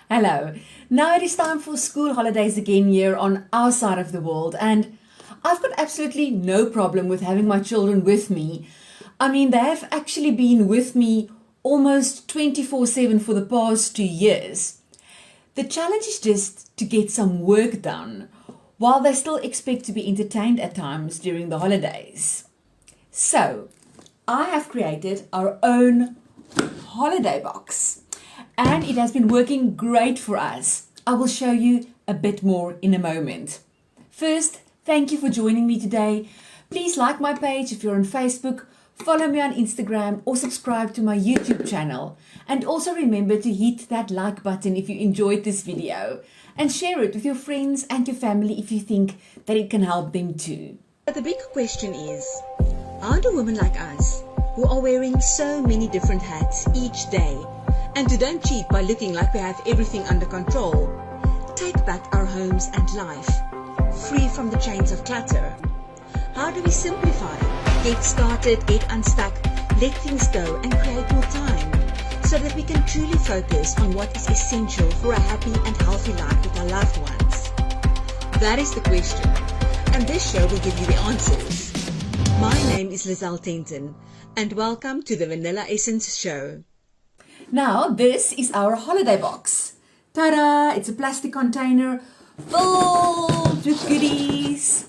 Hello. Now it is time for school holidays again here on our side of the world, and I've got absolutely no problem with having my children with me. I mean, they have actually been with me almost 24/7 for the past 2 years. The challenge is just to get some work done while they still expect to be entertained at times during the holidays. So, I have created our own holiday box, and it has been working great for us. I will show you a bit more in a moment. First, thank you for joining me today. Please like my page if you're on Facebook, follow me on Instagram, or subscribe to my YouTube channel. And also remember to hit that like button if you enjoyed this video, and share it with your friends and your family if you think that it can help them too. But the big question is, how do women like us, who are wearing so many different hats each day, and who don't cheat by looking like we have everything under control, take back our homes and life, free from the chains of clutter? How do we simplify, get started, get unstuck, let things go and create more time, so that we can truly focus on what is essential for a happy and healthy life with our loved ones? That is the question, and this show will give you the answers. My name is Lizelle Tenton, and welcome to the Vanilla Essence Show. Now, this is our holiday box. Ta-da! It's a plastic container filled with goodies.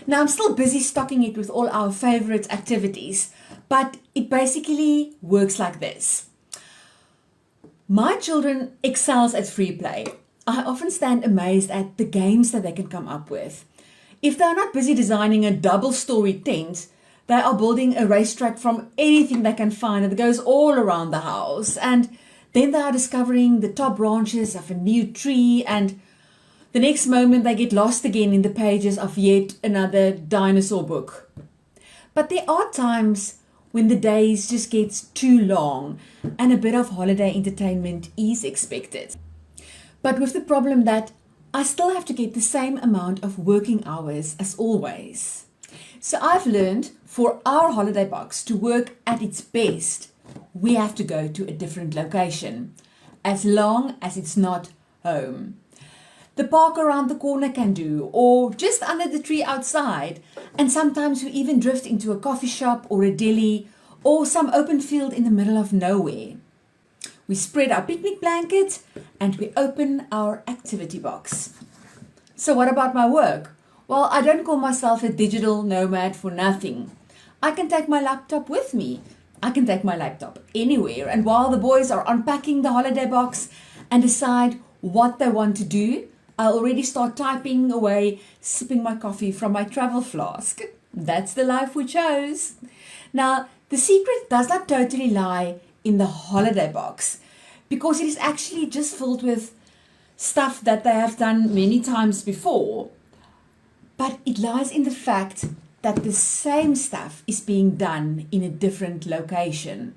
Now, I'm still busy stocking it with all our favorite activities, but it basically works like this. My children excels at free play. I often stand amazed at the games that they can come up with. If they're not busy designing a double-story tent, they are building a racetrack from anything they can find that goes all around the house. And then they are discovering the top branches of a new tree, and the next moment they get lost again in the pages of yet another dinosaur book. But there are times when the days just get too long and a bit of holiday entertainment is expected. But with the problem that I still have to get the same amount of working hours as always. So I've learned for our holiday box to work at its best, we have to go to a different location, as long as it's not home. The park around the corner can do, or just under the tree outside, and sometimes we even drift into a coffee shop or a deli or some open field in the middle of nowhere. We spread our picnic blanket and we open our activity box. So what about my work? Well, I don't call myself a digital nomad for nothing. I can take my laptop with me. I can take my laptop anywhere, and while the boys are unpacking the holiday box and decide what they want to do, I'll already start typing away, sipping my coffee from my travel flask. That's the life we chose. Now, the secret does not totally lie in the holiday box, because it is actually just filled with stuff that they have done many times before. But it lies in the fact that the same stuff is being done in a different location.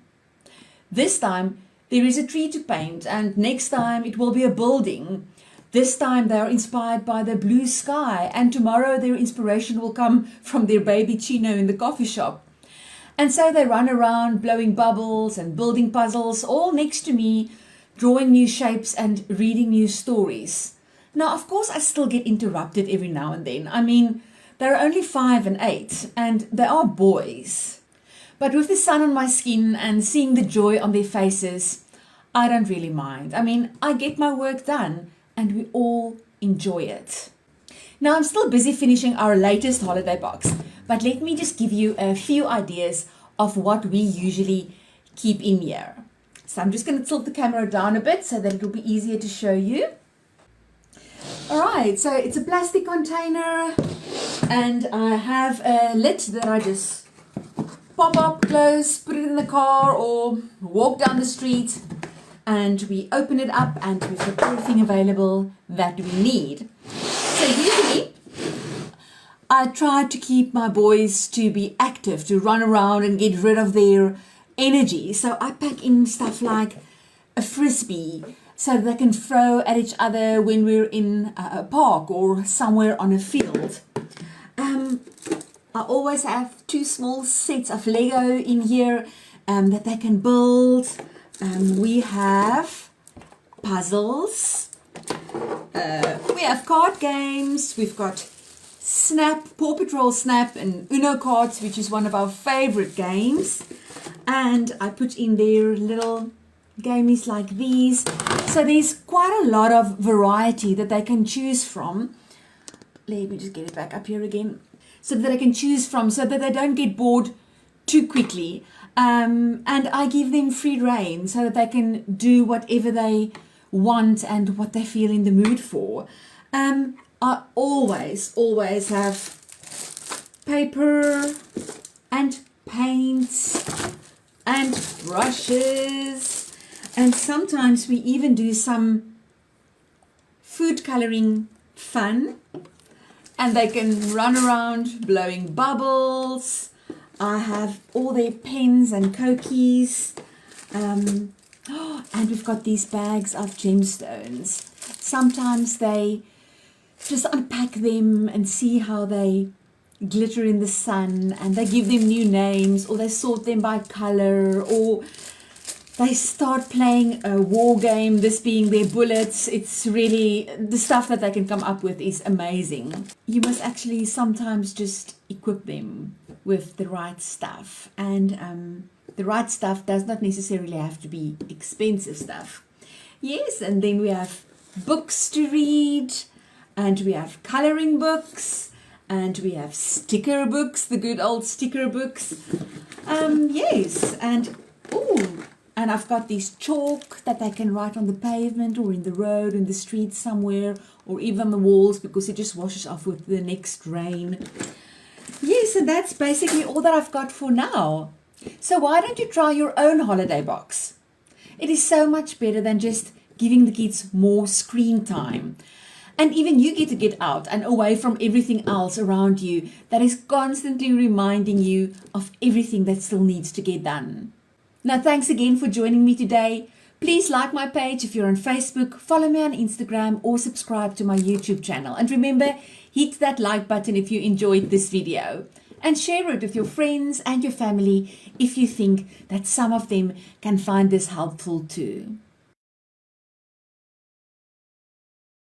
This time there is a tree to paint, and next time it will be a building. This time they are inspired by the blue sky, and tomorrow their inspiration will come from their baby chino in the coffee shop. And so they run around blowing bubbles and building puzzles, all next to me, drawing new shapes and reading new stories. Now, of course, I still get interrupted every now and then. I mean, they're only 5 and 8, and they are boys. But with the sun on my skin and seeing the joy on their faces, I don't really mind. I mean, I get my work done, and we all enjoy it. Now, I'm still busy finishing our latest holiday box, but let me just give you a few ideas of what we usually keep in here. So I'm just going to tilt the camera down a bit so that it will be easier to show you. Alright, so it's a plastic container, and I have a lid that I just pop up, close, put it in the car or walk down the street, and we open it up and we've got everything available that we need. So usually I try to keep my boys to be active, to run around and get rid of their energy. So I pack in stuff like a frisbee, so they can throw at each other when we're in a park or somewhere on a field. I always have 2 small sets of Lego in here that they can build. We have puzzles. We have card games. We've got Snap, Paw Patrol Snap, and Uno cards, which is one of our favorite games. And I put in there little gamies like these. So there's quite a lot of variety that they can choose from. Let me just get it back up here again. So that I can choose from, so that they don't get bored too quickly. And I give them free rein so that they can do whatever they want and what they feel in the mood for. I always have paper and paints and brushes, and sometimes we even do some food coloring fun, and they can run around blowing bubbles. I have all their pens and cokies, and we've got these bags of gemstones. Sometimes they just unpack them and see how they glitter in the sun, and they give them new names, or they sort them by color, or they start playing a war game, this being their bullets. It's really, the stuff that they can come up with is amazing. You must actually sometimes just equip them with the right stuff, and the right stuff does not necessarily have to be expensive stuff. Yes, and then we have books to read, and we have coloring books, and we have sticker books, the good old sticker books. Yes, and I've got this chalk that they can write on the pavement or in the road, in the street somewhere, or even on the walls, because it just washes off with the next rain. Yes, and that's basically all that I've got for now. So why don't you try your own holiday box? It is so much better than just giving the kids more screen time. And even you get to get out and away from everything else around you that is constantly reminding you of everything that still needs to get done. Now, thanks again for joining me today. Please like my page if you're on Facebook, follow me on Instagram, or subscribe to my YouTube channel. And remember, hit that like button if you enjoyed this video. And share it with your friends and your family if you think that some of them can find this helpful too.